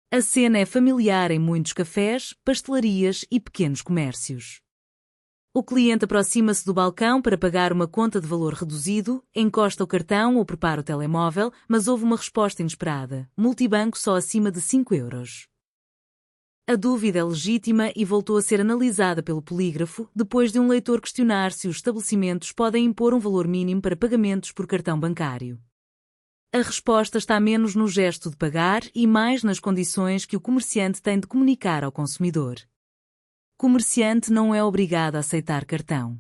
A cena é familiar em muitos cafés, pastelarias e pequenos comércios. O cliente aproxima-se do balcão para pagar uma conta de valor reduzido, encosta o cartão ou prepara o telemóvel, mas houve uma resposta inesperada: multibanco só acima de 5 euros. A dúvida é legítima e voltou a ser analisada pelo polígrafo, depois de um leitor questionar se os estabelecimentos podem impor um valor mínimo para pagamentos por cartão bancário. A resposta está menos no gesto de pagar e mais nas condições que o comerciante tem de comunicar ao consumidor. Comerciante não é obrigado a aceitar cartão.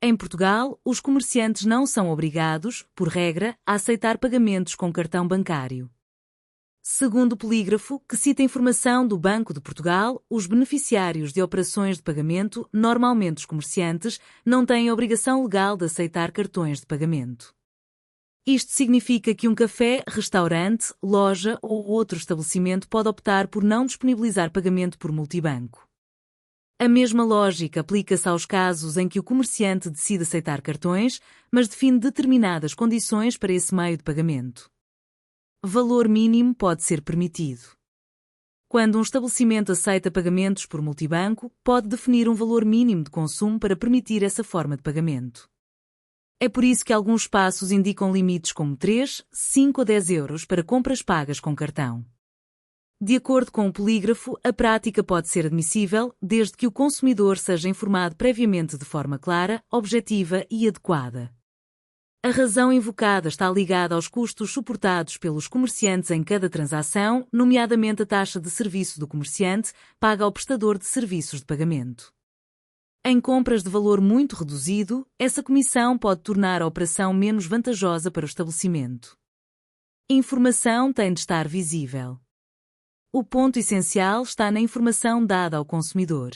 Em Portugal, os comerciantes não são obrigados, por regra, a aceitar pagamentos com cartão bancário. Segundo o polígrafo, que cita informação do Banco de Portugal, os beneficiários de operações de pagamento, normalmente os comerciantes, não têm obrigação legal de aceitar cartões de pagamento. Isto significa que um café, restaurante, loja ou outro estabelecimento pode optar por não disponibilizar pagamento por multibanco. A mesma lógica aplica-se aos casos em que o comerciante decide aceitar cartões, mas define determinadas condições para esse meio de pagamento. Valor mínimo pode ser permitido. Quando um estabelecimento aceita pagamentos por multibanco, pode definir um valor mínimo de consumo para permitir essa forma de pagamento. É por isso que alguns espaços indicam limites como 3, 5 ou 10 euros para compras pagas com cartão. De acordo com o polígrafo, a prática pode ser admissível, desde que o consumidor seja informado previamente de forma clara, objetiva e adequada. A razão invocada está ligada aos custos suportados pelos comerciantes em cada transação, nomeadamente a taxa de serviço do comerciante, paga ao prestador de serviços de pagamento. Em compras de valor muito reduzido, essa comissão pode tornar a operação menos vantajosa para o estabelecimento. Informação tem de estar visível. O ponto essencial está na informação dada ao consumidor.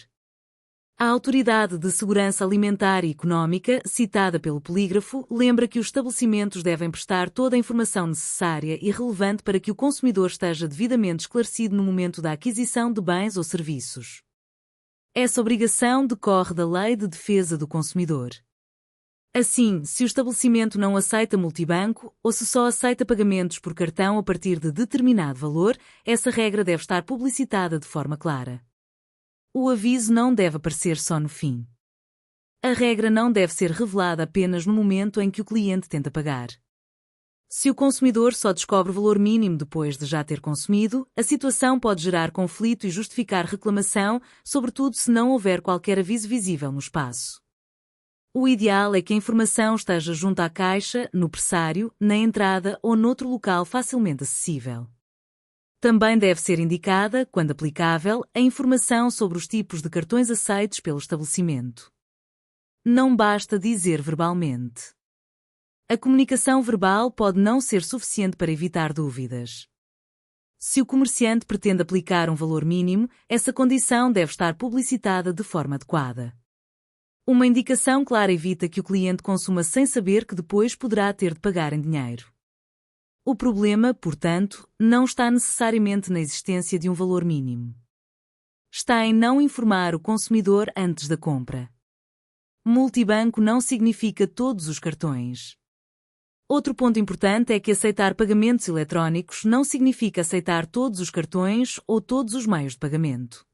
A Autoridade de Segurança Alimentar e Económica, citada pelo polígrafo, lembra que os estabelecimentos devem prestar toda a informação necessária e relevante para que o consumidor esteja devidamente esclarecido no momento da aquisição de bens ou serviços. Essa obrigação decorre da Lei de Defesa do Consumidor. Assim, se o estabelecimento não aceita multibanco ou se só aceita pagamentos por cartão a partir de determinado valor, essa regra deve estar publicitada de forma clara. O aviso não deve aparecer só no fim. A regra não deve ser revelada apenas no momento em que o cliente tenta pagar. Se o consumidor só descobre o valor mínimo depois de já ter consumido, a situação pode gerar conflito e justificar reclamação, sobretudo se não houver qualquer aviso visível no espaço. O ideal é que a informação esteja junto à caixa, no pressário, na entrada ou noutro local facilmente acessível. Também deve ser indicada, quando aplicável, a informação sobre os tipos de cartões aceitos pelo estabelecimento. Não basta dizer verbalmente. A comunicação verbal pode não ser suficiente para evitar dúvidas. Se o comerciante pretende aplicar um valor mínimo, essa condição deve estar publicitada de forma adequada. Uma indicação clara evita que o cliente consuma sem saber que depois poderá ter de pagar em dinheiro. O problema, portanto, não está necessariamente na existência de um valor mínimo. Está em não informar o consumidor antes da compra. Multibanco não significa todos os cartões. Outro ponto importante é que aceitar pagamentos eletrónicos não significa aceitar todos os cartões ou todos os meios de pagamento.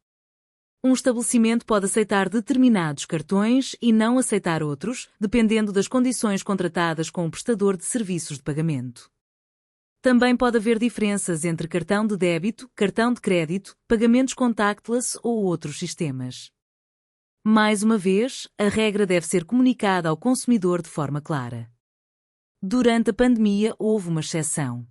Um estabelecimento pode aceitar determinados cartões e não aceitar outros, dependendo das condições contratadas com o prestador de serviços de pagamento. Também pode haver diferenças entre cartão de débito, cartão de crédito, pagamentos contactless ou outros sistemas. Mais uma vez, a regra deve ser comunicada ao consumidor de forma clara. Durante a pandemia houve uma exceção.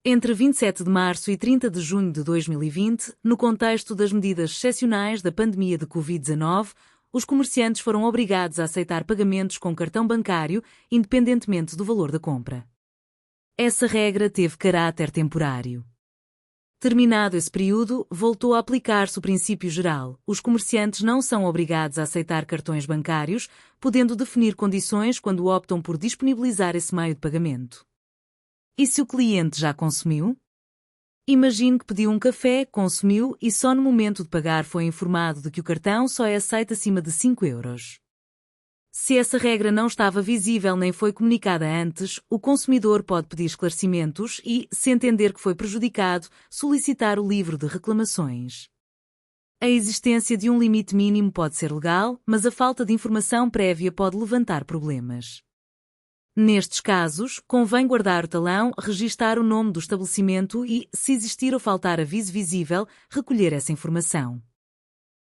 Entre 27 de março e 30 de junho de 2020, no contexto das medidas excepcionais da pandemia de Covid-19, os comerciantes foram obrigados a aceitar pagamentos com cartão bancário, independentemente do valor da compra. Essa regra teve caráter temporário. Terminado esse período, voltou a aplicar-se o princípio geral: os comerciantes não são obrigados a aceitar cartões bancários, podendo definir condições quando optam por disponibilizar esse meio de pagamento. E se o cliente já consumiu? Imagine que pediu um café, consumiu e só no momento de pagar foi informado de que o cartão só é aceito acima de 5 euros. Se essa regra não estava visível nem foi comunicada antes, o consumidor pode pedir esclarecimentos e, se entender que foi prejudicado, solicitar o livro de reclamações. A existência de um limite mínimo pode ser legal, mas a falta de informação prévia pode levantar problemas. Nestes casos, convém guardar o talão, registar o nome do estabelecimento e, se existir ou faltar aviso visível, recolher essa informação.